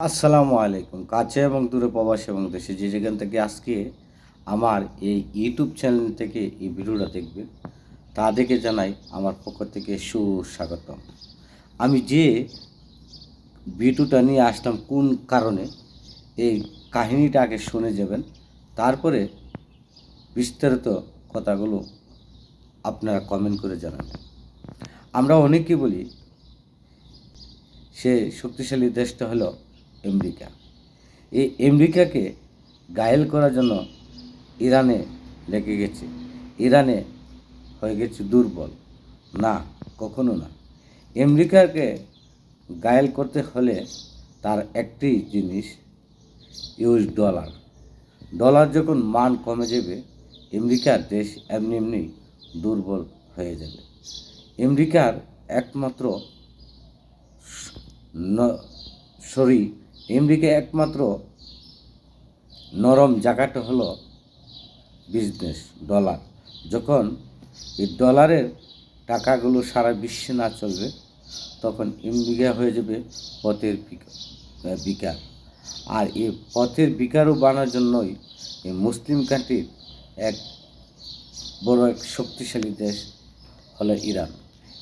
আসসালামু আলাইকুম। কাছে এবং দূরে প্রবাসী এবং দেশে যে যেখান থেকে আজকে আমার এই ইউটিউব চ্যানেল থেকে এই ভিডিওটা দেখবে তাদেরকে জানাই আমার পক্ষ থেকে সুস্বাগতম। আমি যে ভিডিওটা নিয়ে আসলাম কোন কারণে এই কাহিনীটা আগে শুনে যাবেন, তারপরে বিস্তারিত কথাগুলো আপনারা কমেন্ট করে জানাবেন। আমরা অনেকেই বলি সে শক্তিশালী দেশটা হলো আমেরিকা। এই আমেরিকাকে ঘায়েল করার জন্য ইরানে লেগে গেছে, ইরানে হয়ে গেছে দুর্বল। না, কখনো না। আমেরিকাকে ঘায়েল করতে হলে তার একটি জিনিস, ইউএস ডলার। ডলার যখন মান কমে যাবে, আমেরিকার দেশ এমনি এমনি দুর্বল হয়ে যাবে। আমেরিকার একমাত্র আমেরিকা একমাত্র নরম জায়গাটা হলো বিজনেস, ডলার। যখন এই ডলারের টাকাগুলো সারা বিশ্বে না চলবে, তখন আমেরিকা হয়ে যাবে পথের বিকার। আর এই পথের বিকারও বানার জন্যই এই মুসলিম কান্ট্রির এক বড় এক শক্তিশালী দেশ হলো ইরান।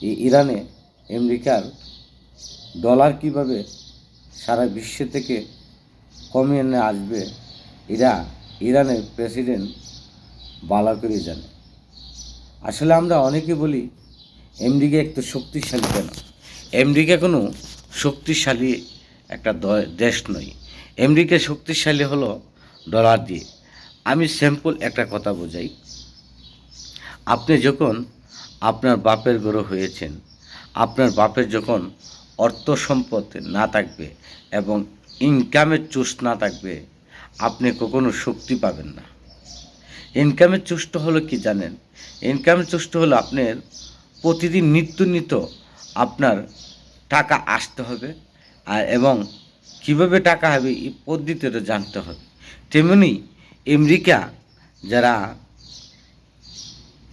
এই ইরানে আমেরিকার ডলার কিভাবে সারা বিশ্ব থেকে কমিয়ে এনে আসবে, ইরানের প্রেসিডেন্ট ভালো করে জানে। আসলে আমরা অনেকে বলি আমেরিকা একটু শক্তিশালী। কেন? আমেরিকা কোনো শক্তিশালী একটা দেশ নয়। আমেরিকা শক্তিশালী হলো ডলার দিয়ে। আমি সিম্পল একটা কথা বোঝাই। আপনি যখন আপনার বাপের ঘরে হয়েছেন, আপনার বাপের যখন অর্থ সম্পদ না থাকবে এবং ইনকামের চুষ না থাকবে, আপনি কখনো শক্তি পাবেন না। ইনকামের চুষটা হলো কি জানেন? ইনকামের চুষটা হলো আপনার প্রতিদিন নিত্য আপনার টাকা আসতে হবে, আর এবং কীভাবে টাকা হবে এই পদ্ধতিটা জানতে হবে। তেমনি আমেরিকা যারা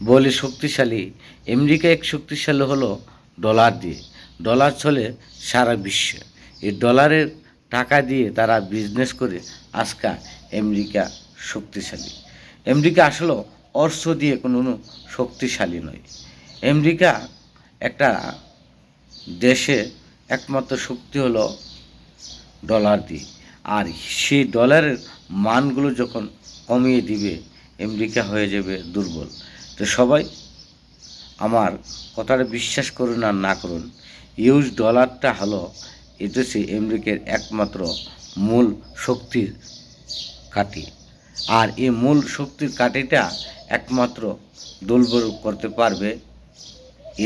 বলে শক্তিশালী, আমেরিকা এক শক্তিশালী হলো ডলার দিয়ে। ডলার চলে সারা বিশ্বে। এই ডলারের টাকা দিয়ে তারা বিজনেস করে আজকে আমেরিকা শক্তিশালী। আমেরিকা আসলে অর্থ দিয়ে কোনো শক্তিশালী নয়। আমেরিকা একটা দেশে একমাত্র শক্তি হলো ডলার দিয়ে। আর সেই ডলারের মানগুলো যখন কমিয়ে দিবে, আমেরিকা হয়ে যাবে দুর্বল। তো সবাই আমার কথাটা বিশ্বাস করুন আর না করুন, ইউএস ডলারটা হলো এদেশে আমেরিকার একমাত্র মূল শক্তির কাঠি। আর এই মূল শক্তির কাঠিটা একমাত্র দুর্বল করতে পারবে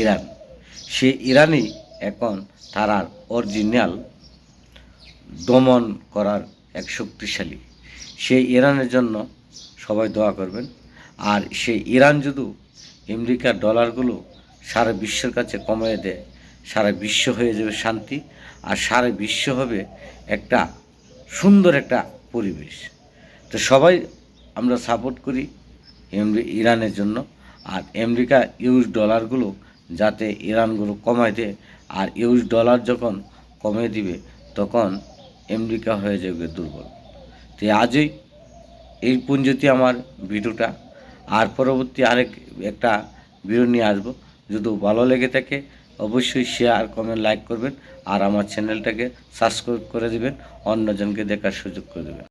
ইরান। সে ইরানই এখন তারার অরিজিনাল দমন করার এক শক্তিশালী। সেই ইরানের জন্য সবাই দোয়া করবেন। আর সেই ইরান যদি আমেরিকার ডলারগুলো সারা বিশ্বের কাছে কমিয়ে দেয়, সারা বিশ্ব হয়ে যাবে শান্তি, আর সারা বিশ্ব হবে একটা সুন্দর একটা পরিবেশ। তো সবাই আমরা সাপোর্ট করি ইরানের জন্য। আর আমেরিকা ইউএস ডলারগুলো যাতে ইরানগুলো কমায় দেয়, আর ইউএস ডলার যখন কমিয়ে দিবে, তখন আমেরিকা হয়ে যাবে দুর্বল। তো আজই এই পর্যন্ত আমার ভিডিওটা। আর পরবর্তী আরেক একটা ভিডিও নিয়ে আসবো। যদি ভালো লেগে থাকে অবশ্যই শেয়ার, কমেন্ট, লাইক করবেন। আর আমার চ্যানেলটাকে সাবস্ক্রাইব করে দেবেন, অন্যজনকে দেখার সুযোগ করে দেবেন।